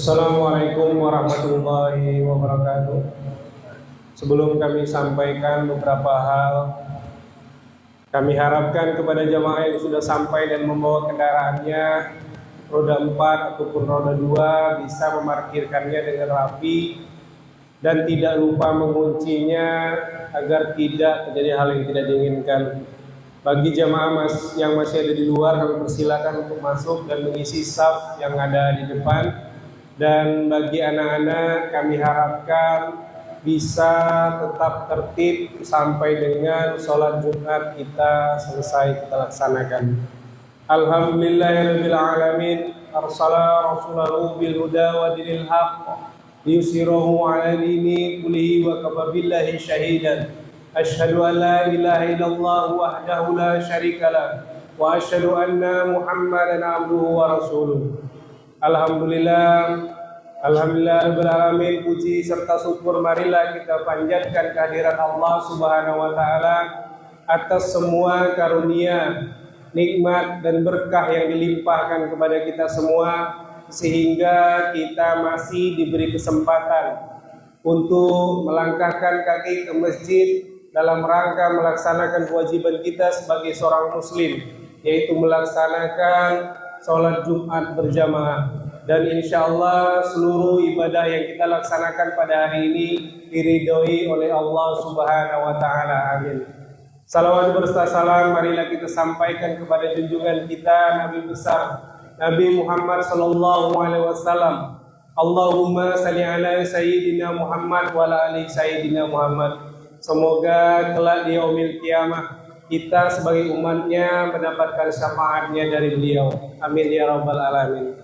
Assalamualaikum warahmatullahi wabarakatuh. Sebelum kami sampaikan beberapa hal, kami harapkan kepada jamaah yang sudah sampai dan membawa kendaraannya roda 4 ataupun roda 2 bisa memarkirkannya dengan rapi dan tidak lupa menguncinya agar tidak terjadi hal yang tidak diinginkan. Bagi jamaah yang masih ada di luar, kami persilakan untuk masuk dan mengisi saf yang ada di depan. Dan bagi anak-anak, kami harapkan bisa tetap tertib sampai dengan sholat Jumat kita selesai kita laksanakan. Alhamdulillahirabbil alamin, arsala rasulahu bil huda wa dinil haqq liyusirahu ala dini kullihi wa kafa billahi syahidan. Asyhadu an la ilaha illallah wahdahu la syarikalah wa asyhadu anna Muhammadan abduhu wa rasuluh. Alhamdulillah rabbil alamin, puji serta syukur marilah kita panjatkan kehadirat Allah Subhanahu wa taala atas semua karunia, nikmat dan berkah yang dilimpahkan kepada kita semua sehingga kita masih diberi kesempatan untuk melangkahkan kaki ke masjid dalam rangka melaksanakan kewajiban kita sebagai seorang muslim, yaitu melaksanakan sholat Jumat berjamaah. Dan insya Allah seluruh ibadah yang kita laksanakan pada hari ini diridhoi oleh Allah Subhanahu wa taala. Amin. Salawat berserta salam marilah kita sampaikan kepada junjungan kita Nabi besar Nabi Muhammad sallallahu alaihi wasallam. Allahumma salli ala sayyidina Muhammad wa ala ali sayyidina Muhammad. Semoga kelak di yaumil kiamah kita sebagai umatnya mendapatkan syafaatnya dari beliau. Amin ya rabbal alamin.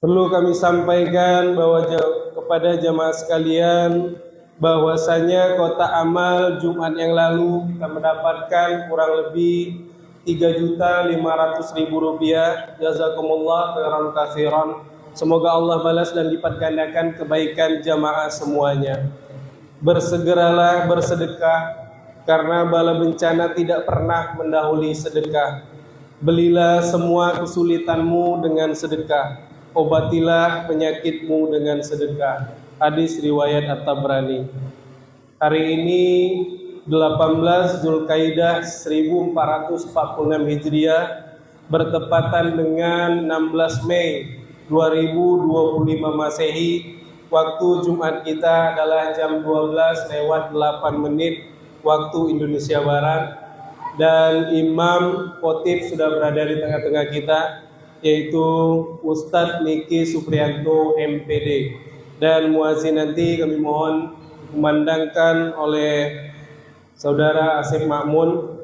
Perlu kami sampaikan kepada jamaah sekalian bahwasanya kotak amal Jumat yang lalu kita mendapatkan kurang lebih 3.500.000 rupiah. Jazakumullah khairan katsiran. Semoga Allah balas dan lipat gandakan kebaikan jamaah semuanya. Bersegeralah bersedekah karena bala bencana tidak pernah mendahului sedekah. Belilah semua kesulitanmu dengan sedekah. Obatilah penyakitmu dengan sedekah. Hadis riwayat At-Tabrani. Hari ini 18 Zulkaidah 1446 Hijriah bertepatan dengan 16 Mei 2025 Masehi. Waktu Jumat kita adalah jam 12:08 waktu Indonesia Barat. Dan Imam Khotib sudah berada di tengah-tengah kita, yaitu Ustadz Niki Supriyanto MPD. Dan muazin nanti kami mohon kumandangkan oleh Saudara Asep Makmun.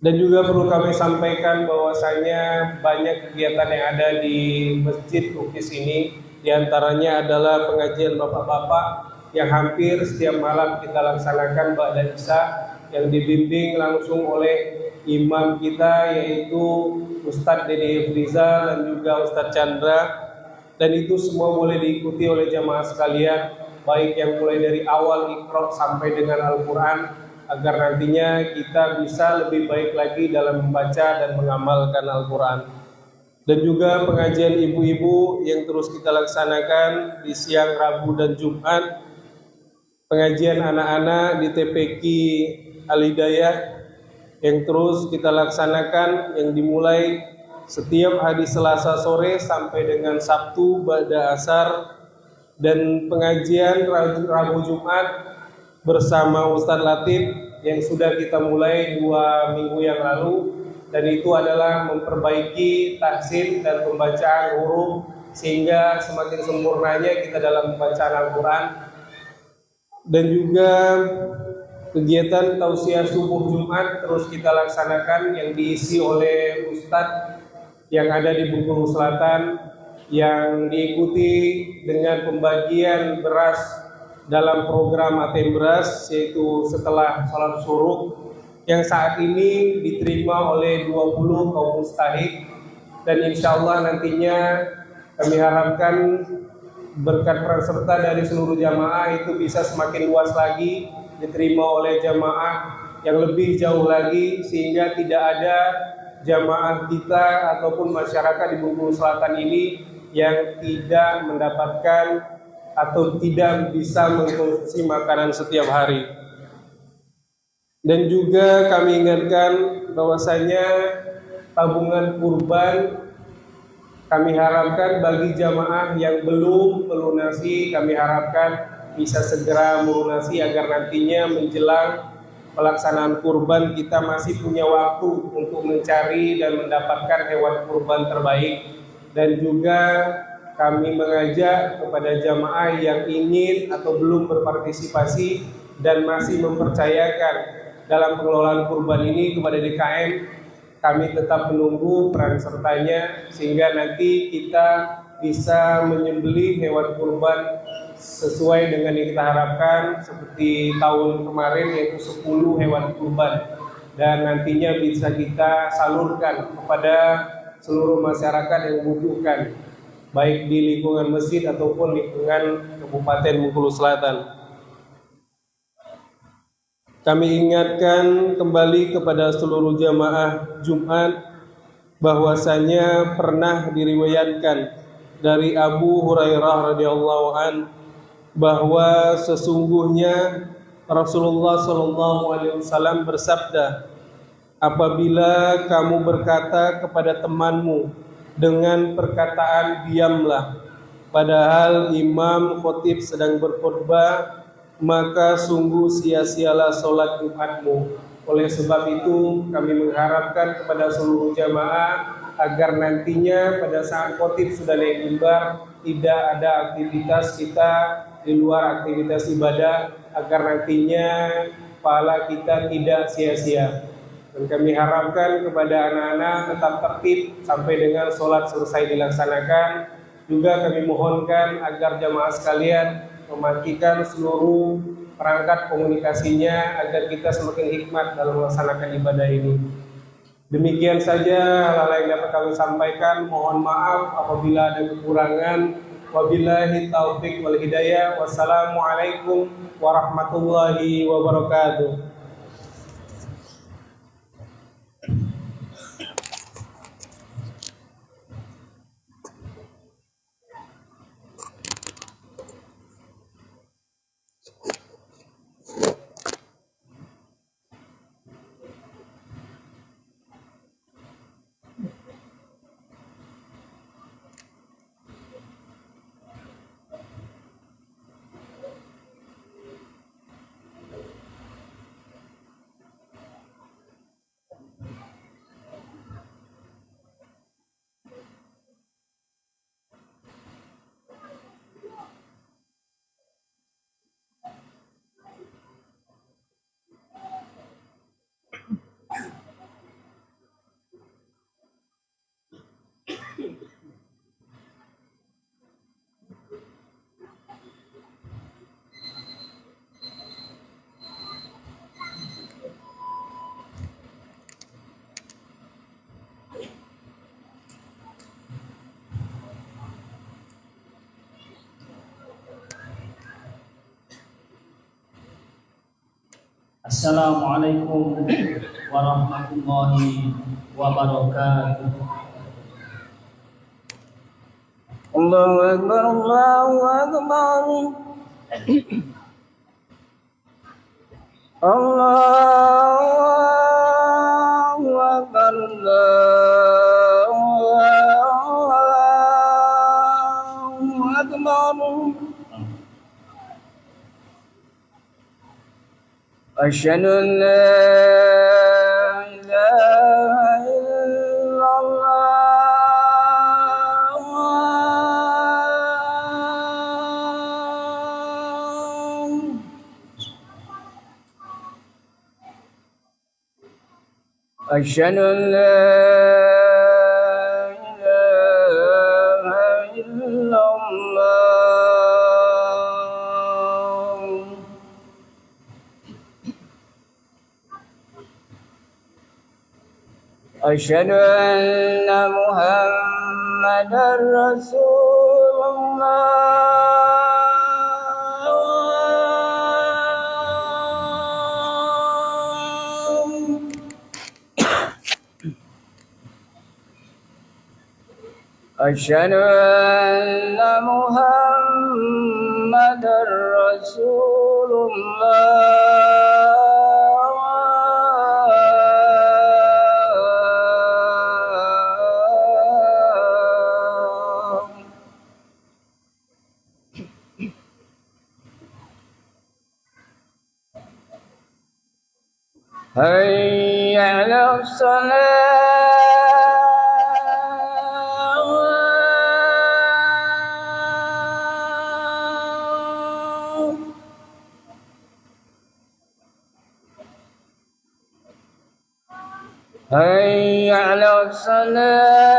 Dan juga perlu kami sampaikan bahwasanya banyak kegiatan yang ada di Masjid Lukis ini. Di antaranya adalah pengajian bapak-bapak yang hampir setiap malam kita laksanakan ba'da isya, yang dibimbing langsung oleh imam kita yaitu Ustadz Dede Frizal dan juga Ustadz Chandra. Dan itu semua boleh diikuti oleh jamaah sekalian, baik yang mulai dari awal Iqra sampai dengan Al-Quran, agar nantinya kita bisa lebih baik lagi dalam membaca dan mengamalkan Al-Quran. Dan juga pengajian ibu-ibu yang terus kita laksanakan di siang Rabu dan Jumat. Pengajian anak-anak di TPQ Al-Hidayah yang terus kita laksanakan, yang dimulai setiap hari Selasa sore sampai dengan Sabtu ba'da asar. Dan pengajian Rabu Jumat bersama Ustadz Latif yang sudah kita mulai 2 minggu yang lalu. Dan itu adalah memperbaiki tahsin dan pembacaan huruf sehingga semakin sempurnanya kita dalam bacaan Al-Quran. Dan juga kegiatan tausiah subuh Jumat terus kita laksanakan yang diisi oleh Ustadz yang ada di Bengkulu Selatan, yang diikuti dengan pembagian beras dalam program ATM Beras, yaitu setelah sholat syuruk, yang saat ini diterima oleh 20 kaum mustahik. Dan insya Allah nantinya kami harapkan berkat peran serta dari seluruh jamaah itu bisa semakin luas lagi, diterima oleh jamaah yang lebih jauh lagi, sehingga tidak ada jamaah kita ataupun masyarakat di Bengkulu Selatan ini yang tidak mendapatkan atau tidak bisa mengkonsumsi makanan setiap hari. Dan juga kami ingatkan bahwasanya tabungan kurban kami harapkan bagi jamaah yang belum melunasi, kami harapkan bisa segera melunasi agar nantinya menjelang pelaksanaan kurban kita masih punya waktu untuk mencari dan mendapatkan hewan kurban terbaik. Dan juga kami mengajak kepada jamaah yang ingin atau belum berpartisipasi dan masih mempercayakan dalam pengelolaan kurban ini kepada DKM, kami tetap menunggu peran sertanya sehingga nanti kita bisa menyembelih hewan kurban sesuai dengan yang kita harapkan seperti tahun kemarin, yaitu 10 hewan kurban, dan nantinya bisa kita salurkan kepada seluruh masyarakat yang membutuhkan, baik di lingkungan masjid ataupun lingkungan Kabupaten Bengkulu Selatan. Kami ingatkan kembali kepada seluruh jamaah Jumat bahwasanya pernah diriwayatkan dari Abu Hurairah radhiyallahu an bahwa sesungguhnya Rasulullah SAW bersabda, apabila kamu berkata kepada temanmu dengan perkataan diamlah, padahal imam khotib sedang berkhutbah, maka sungguh sia-sialah sholat Jumatmu. Oleh sebab itu kami mengharapkan kepada seluruh jamaah agar nantinya pada saat khotib sudah naik mimbar tidak ada aktivitas kita di luar aktivitas ibadah, agar nantinya pahala kita tidak sia-sia. Dan kami harapkan kepada anak-anak tetap tertib sampai dengan sholat selesai dilaksanakan. Juga kami mohonkan agar jamaah sekalian mematikan seluruh perangkat komunikasinya agar kita semakin hikmat dalam melaksanakan ibadah ini. Demikian saja hal-hal yang dapat kami sampaikan. Mohon maaf apabila ada kekurangan. Wabillahi taufiq wal hidayah. Wassalamualaikum warahmatullahi wabarakatuh. Assalamualaikum warahmatullahi wabarakatuh. Allahu Akbar, Allahu Akbar. Allahu Akbar, Allahu Akbar. أشهد أن لا إله إلا الله أشهد أن لا إله إلا الله أشهد أن محمدا رسول الله أشهد أن محمدا رسول الله. حي على الصلاة. حي على الصلاة.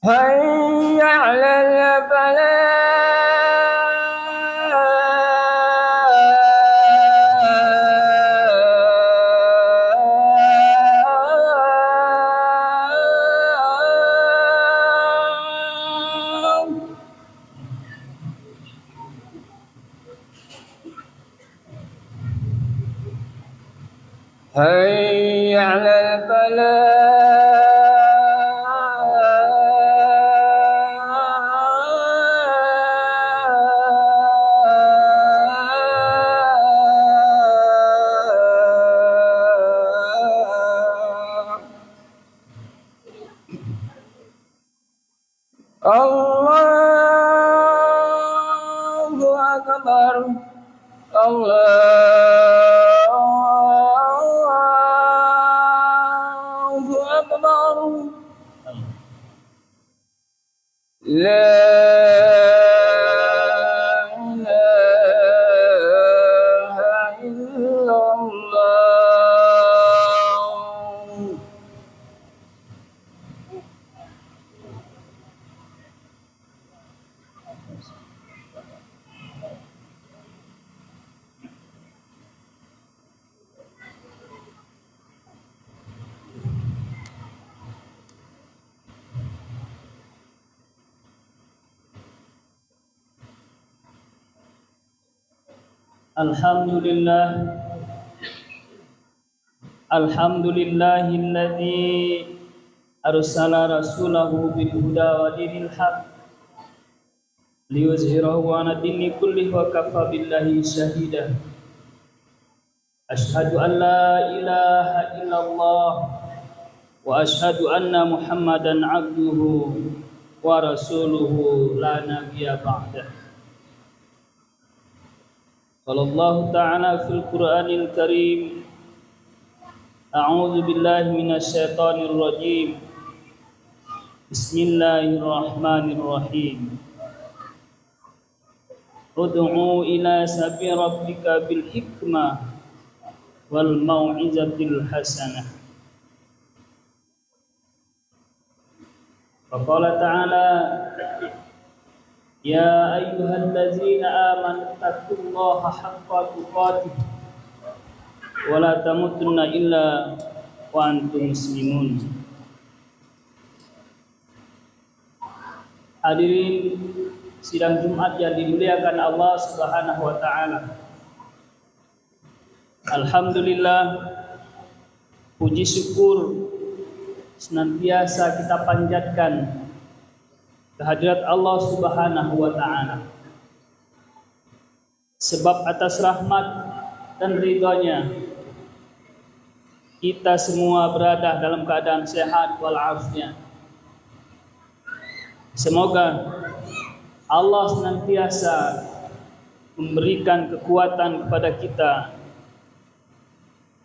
حي على الفلاح. حي على الفلاح. الله أكبر. الله أكبر. لا إله إلا الله. Alhamdulillah, alhamdulillahilladzi arsala rasulahu bil huda wa dinil haq liyuzhirahu 'ala dini kullihi wa kafa billahi shahida. Ashhadu an la ilaha illallah wa ashhadu anna Muhammadan 'abduhu wa rasuluhu la nabiyya ba'dah. Qala ta'ala fil Qur'anil Karim, a'udzu billahi minasy syaithanir rajim. Bismillahirrahmanirrahim. Ud'u ila sabi rabbika bil hikmah wal mau'izatil hasanah. Qala ta'ala, ya ayyuhallazina amanu taqullaha haqqa tuqatih wa la tamutunna illa wa antum muslimun. Hadirin sidang Jumat yang dimuliakan Allah Subhanahu wa taala. Alhamdulillah, puji syukur senantiasa kita panjatkan kehadirat Allah Subhanahu wa taala. Sebab atas rahmat dan ridha-Nya kita semua berada dalam keadaan sehat walafiat. Semoga Allah senantiasa memberikan kekuatan kepada kita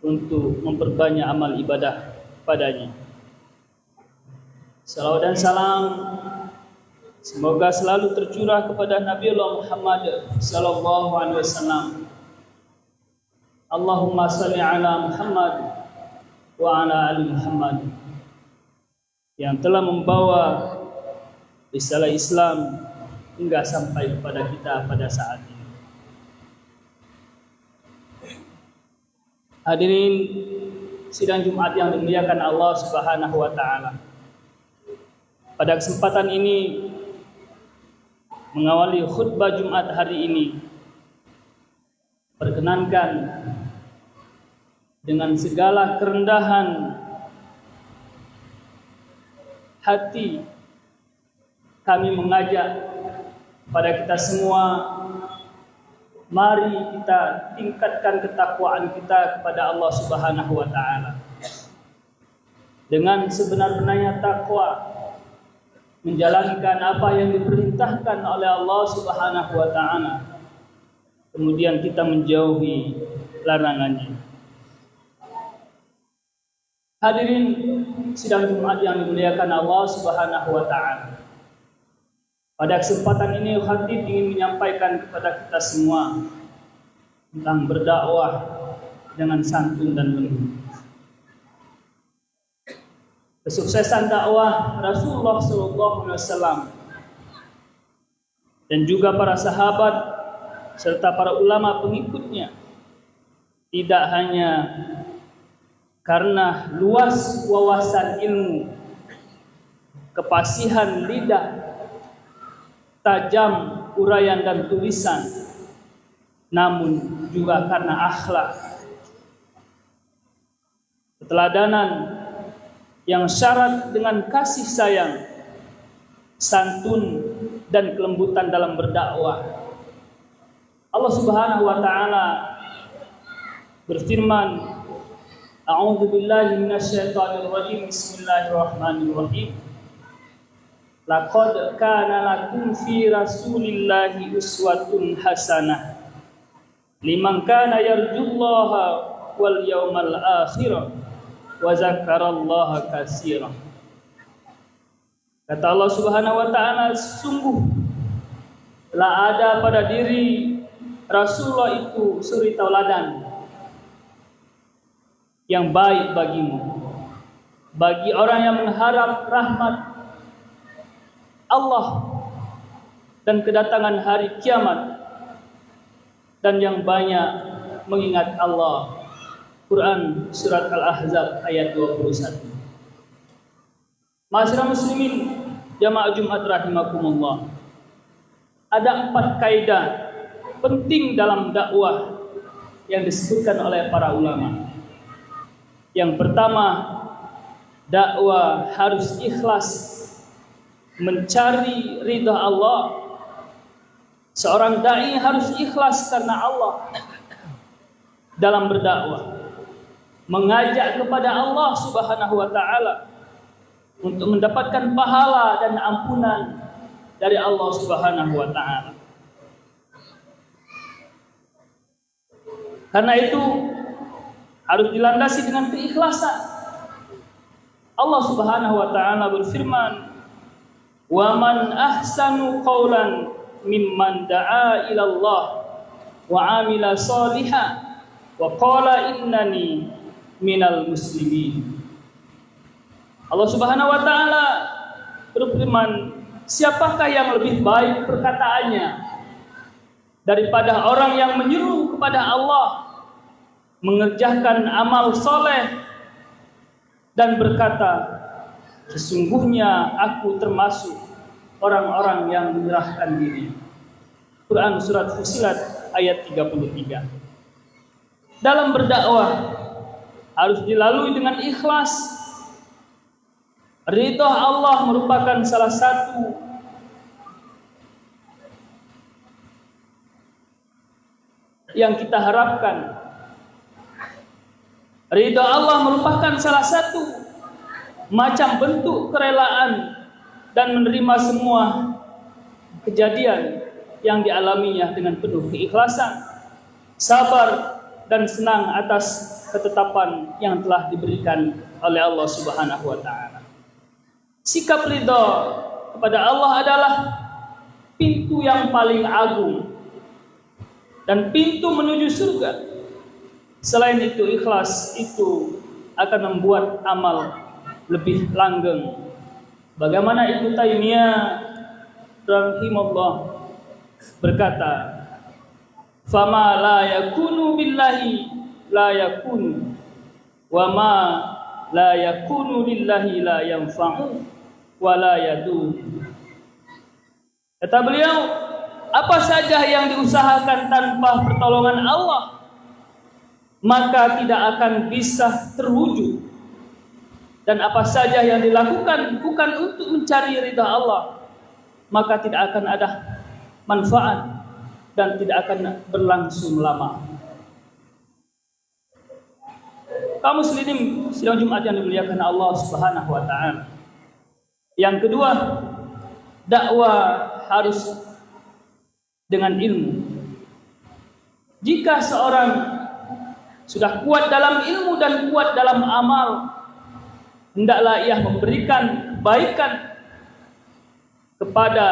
untuk memperbanyak amal ibadah padanya. Salawat dan salam semoga selalu tercurah kepada Nabi Allah Muhammad sallallahu alaihi wasallam. Allahumma salli ala Muhammad wa ala ali Muhammad, yang telah membawa risalah Islam hingga sampai kepada kita pada saat ini. Hadirin sidang Jumat yang dimuliakan Allah Subhanahu wa taala. Pada kesempatan ini mengawali khutbah Jumat hari ini, perkenankan dengan segala kerendahan hati kami mengajak pada kita semua, mari kita tingkatkan ketakwaan kita kepada Allah Subhanahu wa taala. Dengan sebenar-benarnya takwa, menjalankan apa yang diperintahkan oleh Allah Subhanahu wa taala. Kemudian kita menjauhi larangannya. Hadirin sidang Jumat yang dimuliakan Allah Subhanahu wa taala. Pada kesempatan ini khatib ingin menyampaikan kepada kita semua tentang berdakwah dengan santun dan lembut. Kesuksesan dakwah Rasulullah SAW dan juga para sahabat serta para ulama pengikutnya tidak hanya karena luas wawasan ilmu, kepasihan lidah, tajam uraian dan tulisan, namun juga karena akhlak, keteladanan yang syarat dengan kasih sayang, santun dan kelembutan dalam berdakwah. Allah Subhanahu wa taala berfirman, A'udzu billahi minasyaitonir rajim. Bismillahirrahmanirrahim. Laqad kana lakum fi Rasulillahi uswatun hasanah liman kana yarjullaha wal yawmal akhir wa zakarallaha katsiran. Kata Allah Subhanahu wa taala, sungguh telah ada pada diri Rasulullah itu suri tauladan yang baik bagimu, bagi orang yang mengharap rahmat Allah dan kedatangan hari kiamat dan yang banyak mengingat Allah. Quran surat Al-Ahzab ayat 21. Ma'asyiral muslimin jamaah Jumat rahimakumullah. Ada 4 kaidah penting dalam dakwah yang disebutkan oleh para ulama. Yang pertama, dakwah harus ikhlas, mencari ridha Allah. Seorang dai harus ikhlas karena Allah dalam berdakwah, mengajak kepada Allah Subhanahu wa taala untuk mendapatkan pahala dan ampunan dari Allah Subhanahu wa taala. Karena itu harus dilandasi dengan keikhlasan. Allah Subhanahu wa taala berfirman, "Wa man ahsanu qawlan mimman da'a ila Allah wa 'amila shalihan wa qala innani minal muslimin." Allah Subhanahu wa taala berfirman, siapakah yang lebih baik perkataannya daripada orang yang menyeru kepada Allah, mengerjakan amal soleh dan berkata, sesungguhnya aku termasuk orang-orang yang menyerahkan diri. Quran surat Fussilat ayat 33. Dalam berdakwah harus dilalui dengan ikhlas. Ridha Allah merupakan salah satu yang kita harapkan. Ridha Allah merupakan salah satu macam bentuk kerelaan dan menerima semua kejadian yang dialaminya dengan penuh keikhlasan, sabar dan senang atas ketetapan yang telah diberikan oleh Allah Subhanahu wa taala. Sikap ridha kepada Allah adalah pintu yang paling agung dan pintu menuju surga. Selain itu, ikhlas itu akan membuat amal lebih langgeng. Bagaimana Ibnu Taimiyah rahimahullah berkata, "Fama la yakunu billahi la yakunu wa ma la yakunu lillahi la yanfa'u wa la yadu. Kata beliau, apa saja yang diusahakan tanpa pertolongan Allah, maka tidak akan bisa terwujud. Dan apa saja yang dilakukan bukan untuk mencari ridha Allah, maka tidak akan ada manfaat dan tidak akan berlangsung lama. Kaum muslimin sidang Jumat yang dimuliakan Allah Subhanahu wa taala. Yang kedua, dakwah harus dengan ilmu. Jika seorang sudah kuat dalam ilmu dan kuat dalam amal, hendaklah ia memberikan kebaikan kepada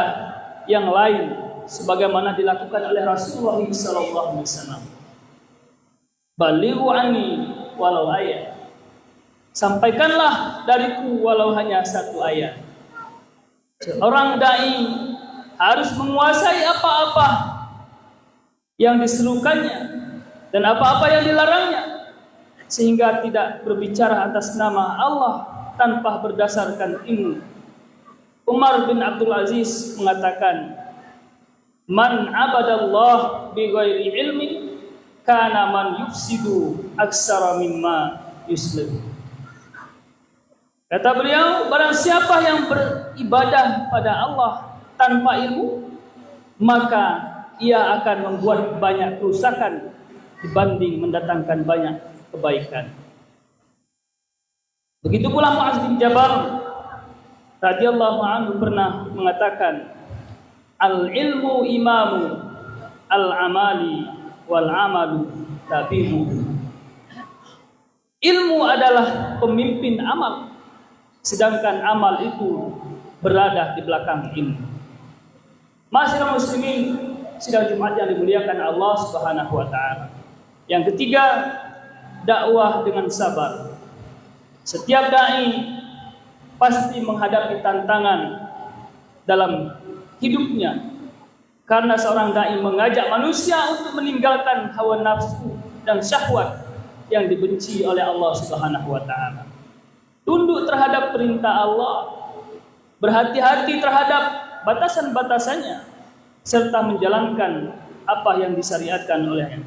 yang lain sebagaimana dilakukan oleh Rasulullah sallallahu alaihi wasallam. Balighu anni walau ayat. Sampaikanlah dariku walau hanya satu ayat. Seorang dai harus menguasai apa-apa yang diserukannya dan apa-apa yang dilarangnya, sehingga tidak berbicara atas nama Allah tanpa berdasarkan ilmu. Umar bin Abdul Aziz mengatakan, "Man abadallah bi ghairi ilmi kana man yufsidu aksara mimma yuslim." Kata beliau, barang siapa yang beribadah pada Allah tanpa ilmu, maka ia akan membuat banyak kerusakan dibanding mendatangkan banyak kebaikan. Begitu pula Mu'adz bin Jabal radhiyallahu anhu pernah mengatakan, "Al-ilmu imamu al-amali wal-amalu tabi'uhu." Ilmu adalah pemimpin amal, sedangkan amal itu berada di belakang ilmu. Ma'asyiral muslimin sidang Jumat yang dimuliakan Allah Subhanahu wa taala. Yang ketiga, dakwah dengan sabar. Setiap dai pasti menghadapi tantangan dalam hidupnya, karena seorang dai mengajak manusia untuk meninggalkan hawa nafsu dan syahwat yang dibenci oleh Allah Subhanahu wa taala. Tunduk terhadap perintah Allah, berhati-hati terhadap batasan-batasannya, serta menjalankan apa yang disyariatkan olehnya.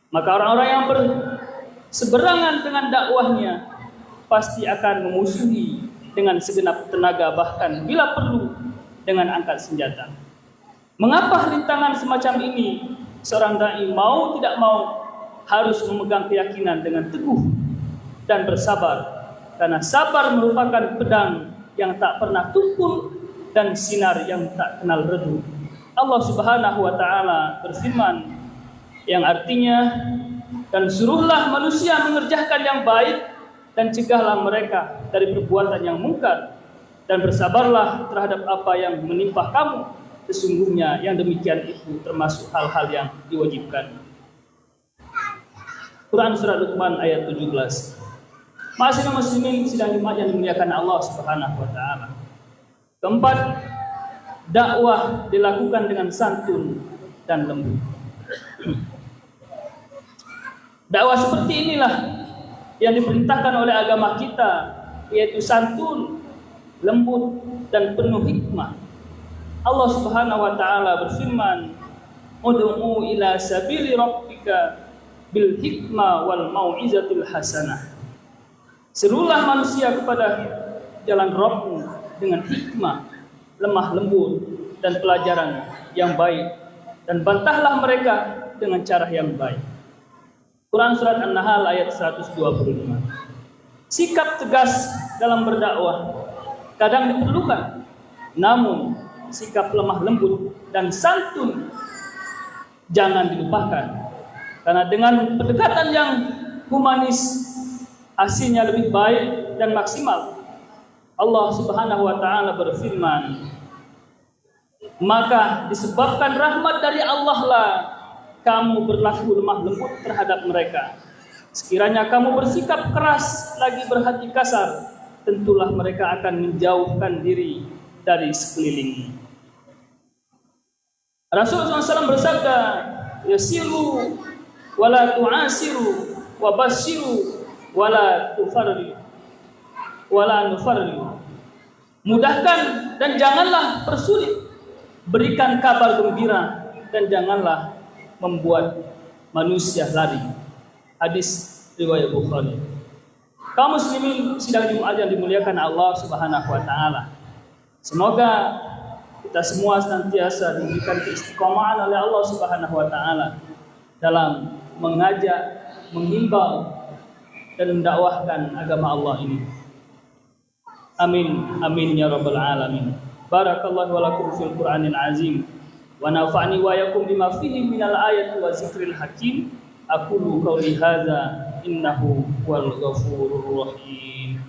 Maka orang-orang yang berseberangan dengan dakwahnya pasti akan memusuhi dengan segenap tenaga, bahkan bila perlu dengan angkat senjata. Mengapa rintangan semacam ini seorang dai mau tidak mau harus memegang keyakinan dengan teguh dan bersabar? Karena sabar merupakan pedang yang tak pernah tumpul dan sinar yang tak kenal redup. Allah Subhanahu wa taala berfirman yang artinya, "Dan suruhlah manusia mengerjakan yang baik dan cegahlah mereka dari perbuatan yang mungkar, dan bersabarlah terhadap apa yang menimpa kamu. Sesungguhnya yang demikian itu termasuk hal-hal yang diwajibkan." Quran surat Luqman ayat 17. Ma'asyiral muslimin sidang Jumat yang dimuliakan Allah Subhanahu wa taala. Keempat, dakwah dilakukan dengan santun dan lembut. Dakwah seperti inilah yang diperintahkan oleh agama kita, yaitu santun, lembut dan penuh hikmah. Allah Subhanahu wa taala berfirman, "Ud'u ila sabili rabbika bil hikmah wal mau'izatil hasanah." Serulah manusia kepada jalan Rabb-Mu dengan hikmah, lemah lembut dan pelajaran yang baik, dan bantahlah mereka dengan cara yang baik. Quran surat An-Nahl ayat 125. Sikap tegas dalam berdakwah kadang diperlukan, namun sikap lemah lembut dan santun jangan dilupakan. Karena dengan pendekatan yang humanis, hasilnya lebih baik dan maksimal. Allah Subhanahu wa taala berfirman, "Maka disebabkan rahmat dari Allah lah kamu berlaku lemah lembut terhadap mereka. Sekiranya kamu bersikap keras lagi berhati kasar, tentulah mereka akan menjauhkan diri dari sekelilingmu." Rasulullah SAW bersabda, "Yasiru wala tu'asiru wa basyiru wala tufarriq wala nufarriq. Mudahkan dan janganlah persulit. Berikan kabar gembira dan janganlah membuat manusia lari. Hadis riwayat Bukhari. Kaum muslimin sidang Jumat yang dimuliakan Allah Subhanahu wa taala. Semoga kita semua senantiasa diberikan keistiqomahan oleh Allah Subhanahu wa taala dalam mengajak, menghimbau dan mendakwahkan agama Allah ini. Amin amin ya rabbal alamin. Barakallahu wa lakum fil Qur'anil azim wa nafa'ni wa yakum bima fihi minal ayati wa zikril hakim. Aqulu qawli hadza innahu huwal ghafurur rahim.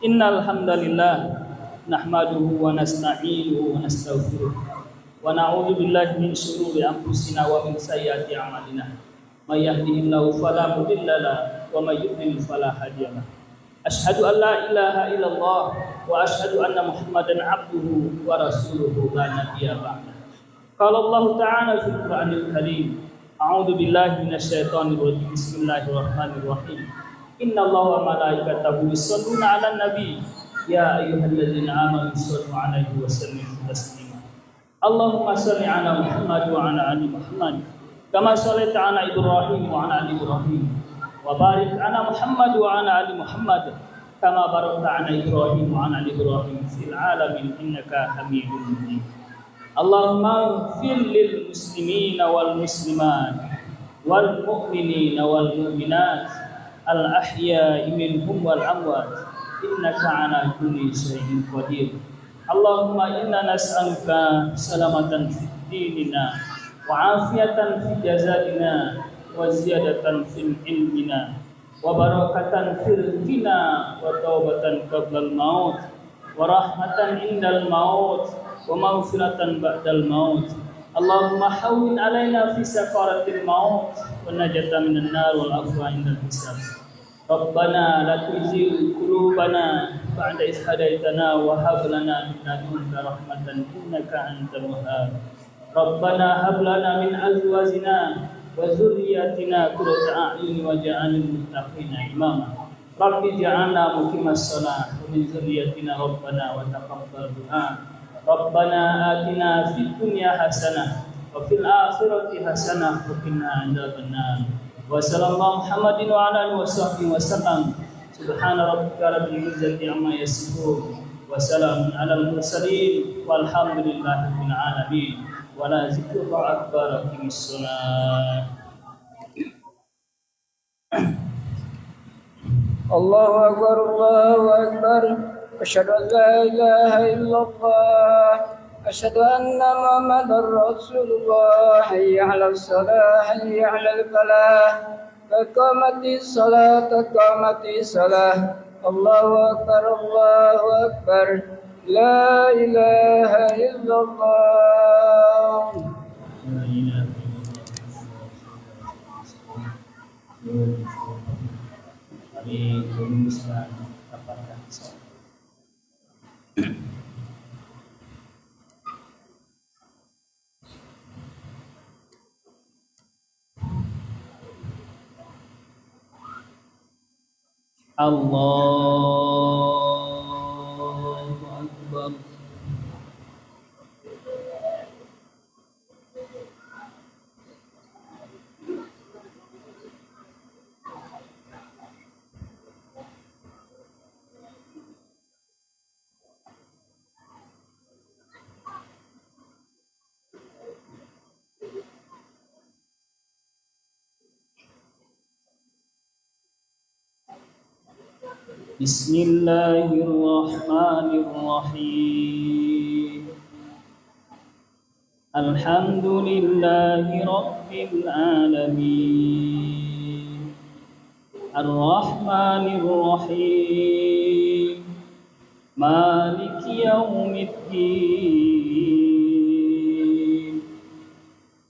Innal hamdalillah nahmaduhu wa nasta'inuhu wa nastaghfiruh wa na'udzu billahi min shururi anfusina wa min sayyiati a'malina. May yahdihillahu fala mudilla lahu wa may yudlil fala hadiya lahu. Asyhadu an la ilaha illallah wa asyhadu anna Muhammadan abduhu wa rasuluhu la nabiyya ba'da. Qala Allah ta'ala fil Qur'anil Karim. A'udzu billahi minasyaitonir rajim. Bismillahirrahmanirrahim. Inna Allah wa malaikatahu yusholluna 'alan nabi ya ayyuhalladzina amanu shollu 'alaihi wa sallimu taslima. Allahumma shalli 'ala Muhammad wa 'ala ali Muhammad kama shallaita 'ala Ibrahim wa 'ala ali Ibrahim wa barik 'ala Muhammad wa 'ala ali Muhammad kama barakta 'ala Ibrahim wa 'ala ali Ibrahim fil 'alamin innaka Hamidum Majid. Allahumma ighfir lil muslimina wal muslimat wal mu'minina wal mu'minat al ahya'i minhum wal amwat innaka 'ala kulli syai'in qadir. Allahumma inna nas'aluka salamatan fid dinina wa afiyatan fi jasadina wa ziyadatan fil ilmina wa barakatan fil rizqina wa taubatan qabla al maut wa rahmatan indal maut wa maghfiratan ba'dal maut. Allahumma hawwin alaina fi sakaratil maut wa najatan minan nar wal afwa indal hisab. Rabbana la tuzigh qulubana ba'da idh hadaytana wa hab lana min ladunka rahmatan innaka antal wahhab. Rabbana hab lana min azwajina wa dhurriyyatina qurrata a'yun waj'alna lil muttaqina imama. Rabbi ja'alna muqimas shalah wa min dhurriyyatina rabbana wa taqabbal du'a. Rabbana atina fid dunya hasanah wa fil akhirati hasanah wa qina adzabannar. Wa sallallahu Muhammadin wa ala alihi wa sahbihi wa sallam. Subhana rabbika rabbil izzati amma yasifun wa salamun alal mursalin walhamdulillahi rabbil alamin. Wa la zikrullahi akbar qimis shalah. Allahu akbar, Allahu akbar. Asyhadu an la ilaha illallah. Asyhadu anna Muhammadar Rasulullah. Hayya 'alas shalah, hayya 'alal falah. Qamatis shalah, qamatis shalah. Allahu akbar, Allahu akbar. La ilaha illallah. La ilaha illallah. Hari ini sedang dapatkan sholat. Allahu Akbar. Bismillahirrahmanirrahim. Alhamdulillahi rabbil alamin. Ar-Rahmanir-Rahim. Maliki yaumiddin.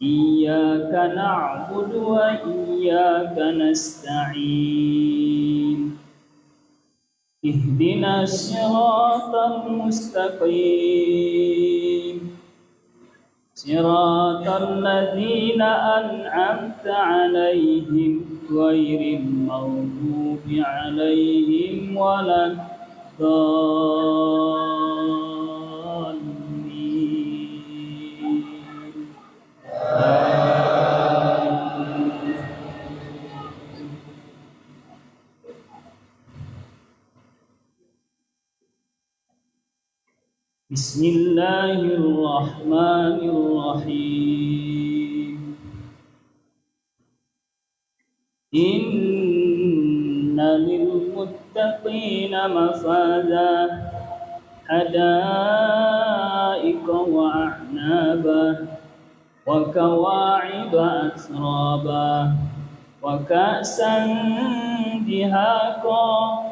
إياك نعبد وإياك نستعين اهدنا الصراط المستقيم صراط الذين أنعمت عليهم غير المغضوب عليهم ولا الضالين. بسم الله الرحمن الرحيم. إن للمتقين مفازا حدائق وأعنابا وكواعب أترابا وكأسا دهاقا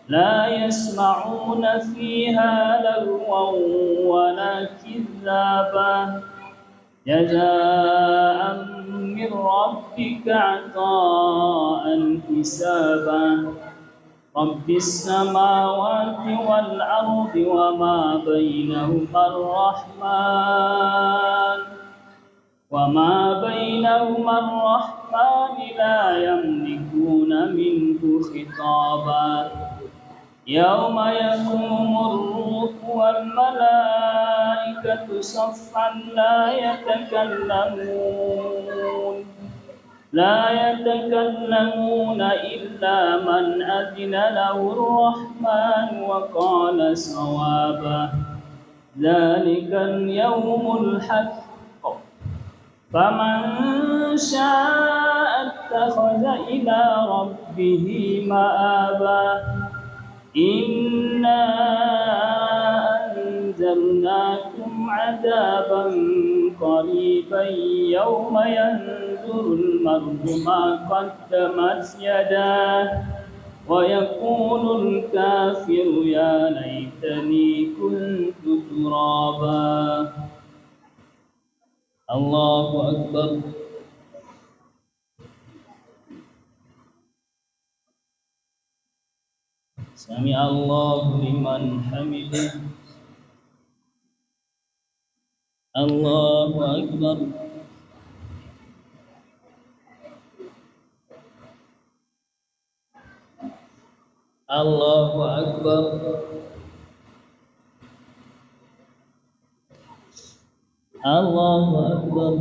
لا يسمعون فيها لغوا ولا كذابا جزاء من ربك عطاء حسابا رب السماوات والأرض وما بينهما الرحمن لا يملكون منه خطابا يوم يقوم الروح والملائكة صفا لا يتكلمون إلا من أذن له الرحمن وقال صوابا ذلك اليوم الحق فمن شاء اتخذ إلى ربه مآبا إنا أنزلناكم عذابا قريبا يوم ينظر المرء ما قدمت يداه ويقول الكافر يا ليتني كنت ترابا. الله أكبر. سمع الله لمن حمده. الله أكبر. الله أكبر. الله أكبر.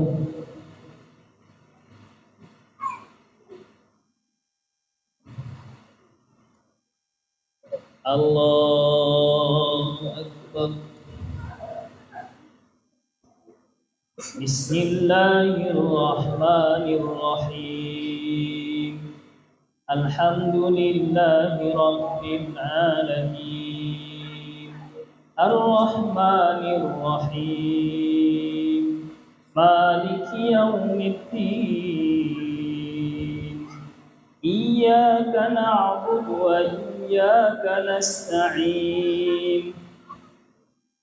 الله أكبر. بسم الله الرحمن الرحيم. الحمد لله رب العالمين الرحمن الرحيم مالك يوم الدين إياك نعبد وإياك نستعين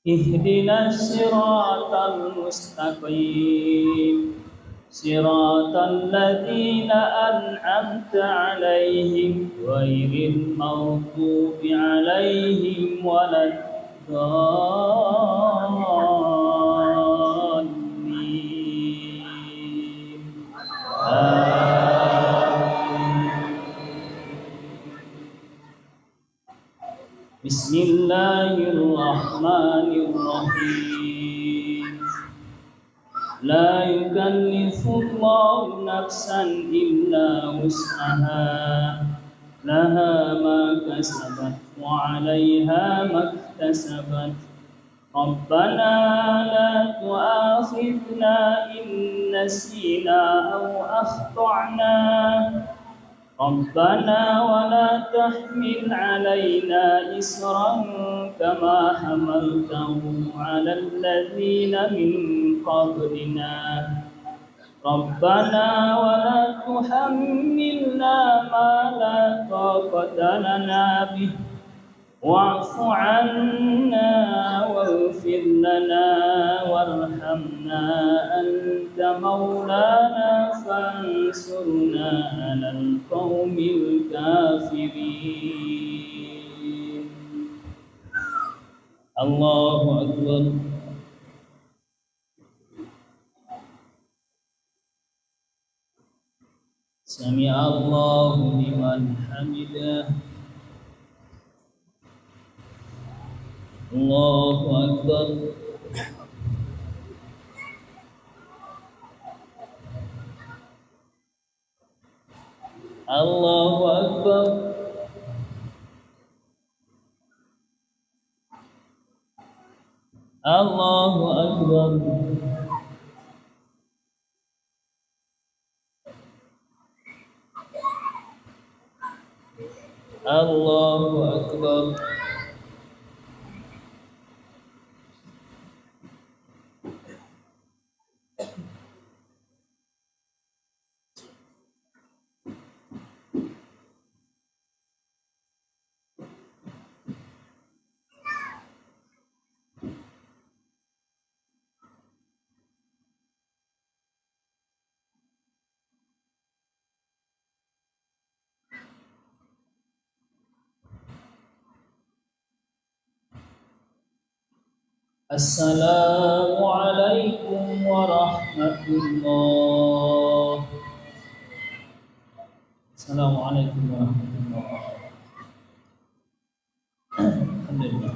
اهدنا الصراط المستقيم صراط الذين أنعمت عليهم غير المغضوب عليهم ولا الضالين. بسم الله الرحمن الرحيم. لا يكلف الله نفسا إلا وسعها لها ما كسبت وعليها ما اكتسبت ربنا لا تؤاخذنا إن نسينا أو أخطأنا ربنا ولا تحمل علينا إصرا كما حملته على الذين من قبلنا ربنا ولا تحملنا ما لا طاقة لنا به واعف عنا واغفر لنا وارحمنا أنت مولانا فانصرنا على القوم الكافرين. الله أكبر. سمع الله لمن حمده. الله أكبر. الله أكبر. الله أكبر. الله أكبر. السلام عليكم ورحمة الله. السلام عليكم ورحمة الله. الحمد لله.